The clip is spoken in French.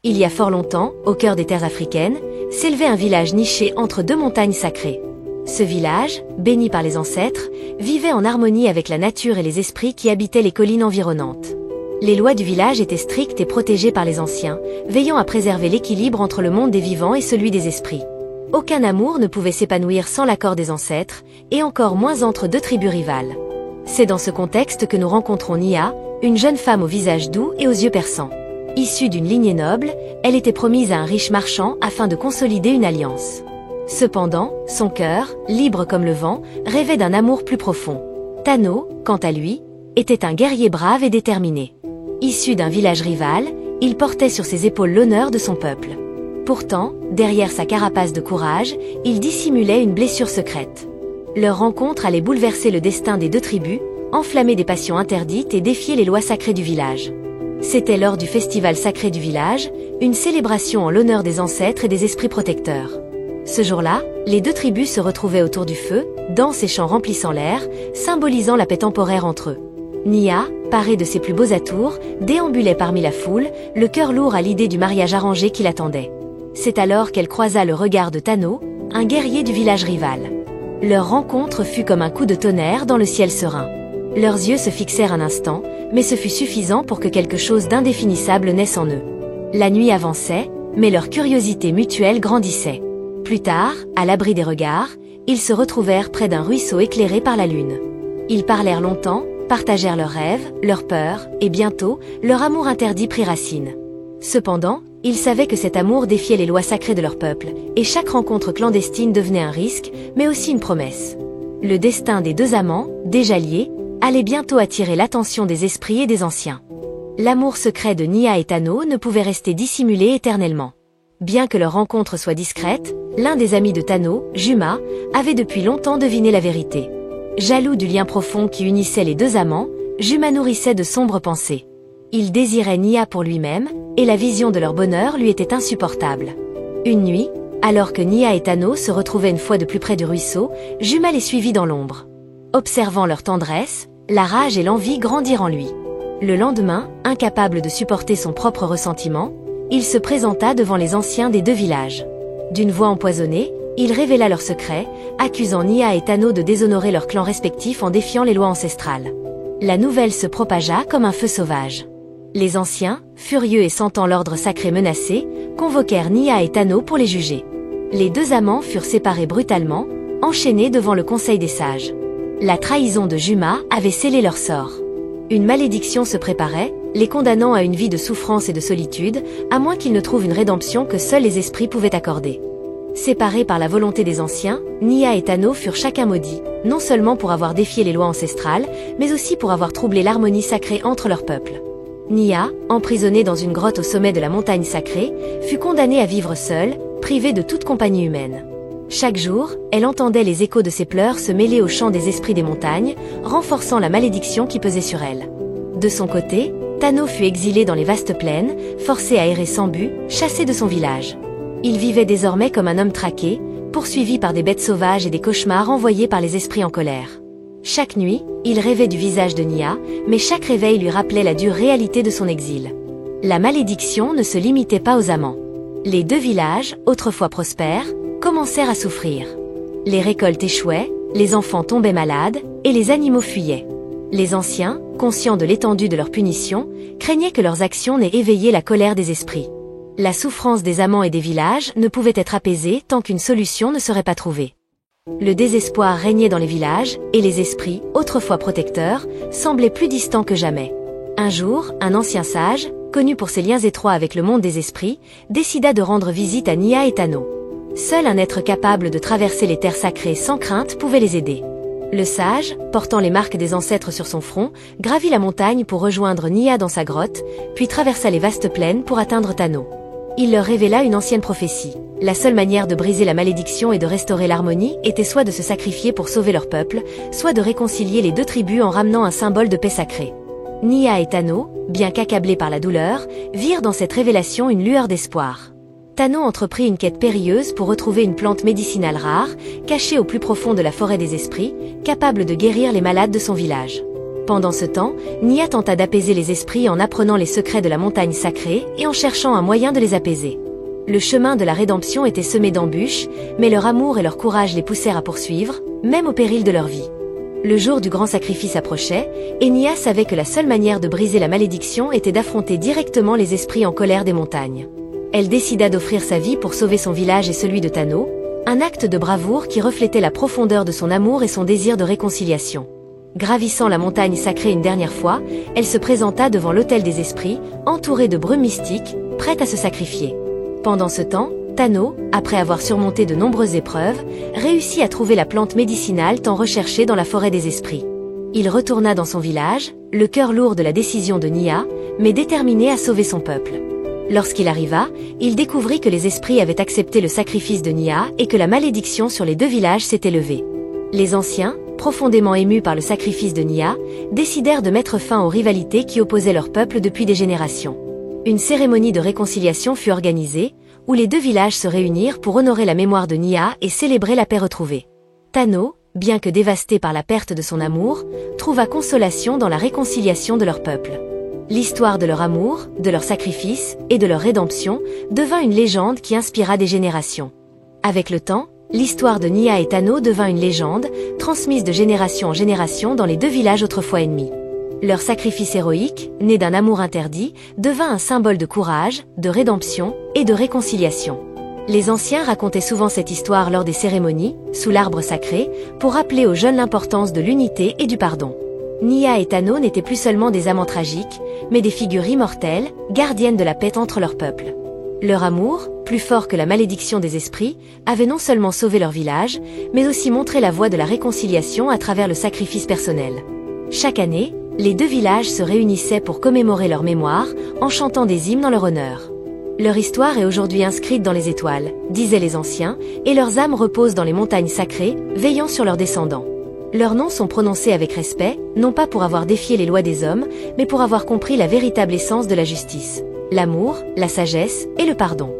Il y a fort longtemps, au cœur des terres africaines, s'élevait un village niché entre deux montagnes sacrées. Ce village, béni par les ancêtres, vivait en harmonie avec la nature et les esprits qui habitaient les collines environnantes. Les lois du village étaient strictes et protégées par les anciens, veillant à préserver l'équilibre entre le monde des vivants et celui des esprits. Aucun amour ne pouvait s'épanouir sans l'accord des ancêtres, et encore moins entre deux tribus rivales. C'est dans ce contexte que nous rencontrons Nia, une jeune femme au visage doux et aux yeux perçants. Issue d'une lignée noble, elle était promise à un riche marchand afin de consolider une alliance. Cependant, son cœur, libre comme le vent, rêvait d'un amour plus profond. Tano, quant à lui, était un guerrier brave et déterminé. Issu d'un village rival, il portait sur ses épaules l'honneur de son peuple. Pourtant, derrière sa carapace de courage, il dissimulait une blessure secrète. Leur rencontre allait bouleverser le destin des deux tribus, enflammer des passions interdites et défier les lois sacrées du village. C'était lors du festival sacré du village, une célébration en l'honneur des ancêtres et des esprits protecteurs. Ce jour-là, les deux tribus se retrouvaient autour du feu, danses et chants remplissant l'air, symbolisant la paix temporaire entre eux. Nia, parée de ses plus beaux atours, déambulait parmi la foule, le cœur lourd à l'idée du mariage arrangé qui l'attendait. C'est alors qu'elle croisa le regard de Tano, un guerrier du village rival. Leur rencontre fut comme un coup de tonnerre dans le ciel serein. Leurs yeux se fixèrent un instant, mais ce fut suffisant pour que quelque chose d'indéfinissable naisse en eux. La nuit avançait, mais leur curiosité mutuelle grandissait. Plus tard, à l'abri des regards, ils se retrouvèrent près d'un ruisseau éclairé par la lune. Ils parlèrent longtemps, partagèrent leurs rêves, leurs peurs, et bientôt, leur amour interdit prit racine. Cependant, ils savaient que cet amour défiait les lois sacrées de leur peuple, et chaque rencontre clandestine devenait un risque, mais aussi une promesse. Le destin des deux amants, déjà liés, allait bientôt attirer l'attention des esprits et des anciens. L'amour secret de Nia et Tano ne pouvait rester dissimulé éternellement. Bien que leur rencontre soit discrète, l'un des amis de Tano, Juma, avait depuis longtemps deviné la vérité. Jaloux du lien profond qui unissait les deux amants, Juma nourrissait de sombres pensées. Il désirait Nia pour lui-même, et la vision de leur bonheur lui était insupportable. Une nuit, alors que Nia et Tano se retrouvaient une fois de plus près du ruisseau, Juma les suivit dans l'ombre. Observant leur tendresse, la rage et l'envie grandirent en lui. Le lendemain, incapable de supporter son propre ressentiment, il se présenta devant les anciens des deux villages. D'une voix empoisonnée, il révéla leur secret, accusant Nia et Tano de déshonorer leurs clans respectifs en défiant les lois ancestrales. La nouvelle se propagea comme un feu sauvage. Les anciens, furieux et sentant l'ordre sacré menacé, convoquèrent Nia et Tano pour les juger. Les deux amants furent séparés brutalement, enchaînés devant le conseil des sages. La trahison de Juma avait scellé leur sort. Une malédiction se préparait, les condamnant à une vie de souffrance et de solitude, à moins qu'ils ne trouvent une rédemption que seuls les esprits pouvaient accorder. Séparés par la volonté des anciens, Nia et Tano furent chacun maudits, non seulement pour avoir défié les lois ancestrales, mais aussi pour avoir troublé l'harmonie sacrée entre leurs peuples. Nia, emprisonnée dans une grotte au sommet de la montagne sacrée, fut condamnée à vivre seule, privée de toute compagnie humaine. Chaque jour, elle entendait les échos de ses pleurs se mêler au chant des esprits des montagnes, renforçant la malédiction qui pesait sur elle. De son côté, Tano fut exilé dans les vastes plaines, forcé à errer sans but, chassé de son village. Il vivait désormais comme un homme traqué, poursuivi par des bêtes sauvages et des cauchemars envoyés par les esprits en colère. Chaque nuit, il rêvait du visage de Nia, mais chaque réveil lui rappelait la dure réalité de son exil. La malédiction ne se limitait pas aux amants. Les deux villages, autrefois prospères, commencèrent à souffrir. Les récoltes échouaient, les enfants tombaient malades, et les animaux fuyaient. Les anciens, conscients de l'étendue de leur punition, craignaient que leurs actions n'aient éveillé la colère des esprits. La souffrance des amants et des villages ne pouvait être apaisée tant qu'une solution ne serait pas trouvée. Le désespoir régnait dans les villages, et les esprits, autrefois protecteurs, semblaient plus distants que jamais. Un jour, un ancien sage, connu pour ses liens étroits avec le monde des esprits, décida de rendre visite à Nia et Tano. Seul un être capable de traverser les terres sacrées sans crainte pouvait les aider. Le sage, portant les marques des ancêtres sur son front, gravit la montagne pour rejoindre Nia dans sa grotte, puis traversa les vastes plaines pour atteindre Tano. Il leur révéla une ancienne prophétie. La seule manière de briser la malédiction et de restaurer l'harmonie était soit de se sacrifier pour sauver leur peuple, soit de réconcilier les deux tribus en ramenant un symbole de paix sacrée. Nia et Tano, bien qu'accablés par la douleur, virent dans cette révélation une lueur d'espoir. Tano entreprit une quête périlleuse pour retrouver une plante médicinale rare, cachée au plus profond de la forêt des esprits, capable de guérir les malades de son village. Pendant ce temps, Nia tenta d'apaiser les esprits en apprenant les secrets de la montagne sacrée et en cherchant un moyen de les apaiser. Le chemin de la rédemption était semé d'embûches, mais leur amour et leur courage les poussèrent à poursuivre, même au péril de leur vie. Le jour du grand sacrifice approchait, et Nia savait que la seule manière de briser la malédiction était d'affronter directement les esprits en colère des montagnes. Elle décida d'offrir sa vie pour sauver son village et celui de Tano, un acte de bravoure qui reflétait la profondeur de son amour et son désir de réconciliation. Gravissant la montagne sacrée une dernière fois, elle se présenta devant l'autel des esprits, entourée de brumes mystiques, prête à se sacrifier. Pendant ce temps, Tano, après avoir surmonté de nombreuses épreuves, réussit à trouver la plante médicinale tant recherchée dans la forêt des esprits. Il retourna dans son village, le cœur lourd de la décision de Nia, mais déterminé à sauver son peuple. Lorsqu'il arriva, il découvrit que les esprits avaient accepté le sacrifice de Nia et que la malédiction sur les deux villages s'était levée. Les anciens, profondément émus par le sacrifice de Nia, décidèrent de mettre fin aux rivalités qui opposaient leur peuple depuis des générations. Une cérémonie de réconciliation fut organisée, où les deux villages se réunirent pour honorer la mémoire de Nia et célébrer la paix retrouvée. Tano, bien que dévasté par la perte de son amour, trouva consolation dans la réconciliation de leur peuple. L'histoire de leur amour, de leur sacrifice et de leur rédemption devint une légende qui inspira des générations. Avec le temps, l'histoire de Nia et Tano devint une légende, transmise de génération en génération dans les deux villages autrefois ennemis. Leur sacrifice héroïque, né d'un amour interdit, devint un symbole de courage, de rédemption et de réconciliation. Les anciens racontaient souvent cette histoire lors des cérémonies, sous l'arbre sacré, pour rappeler aux jeunes l'importance de l'unité et du pardon. Nia et Tano n'étaient plus seulement des amants tragiques, mais des figures immortelles, gardiennes de la paix entre leurs peuples. Leur amour, plus fort que la malédiction des esprits, avait non seulement sauvé leur village, mais aussi montré la voie de la réconciliation à travers le sacrifice personnel. Chaque année, les deux villages se réunissaient pour commémorer leur mémoire, en chantant des hymnes en leur honneur. Leur histoire est aujourd'hui inscrite dans les étoiles, disaient les anciens, et leurs âmes reposent dans les montagnes sacrées, veillant sur leurs descendants. Leurs noms sont prononcés avec respect, non pas pour avoir défié les lois des hommes, mais pour avoir compris la véritable essence de la justice, l'amour, la sagesse et le pardon.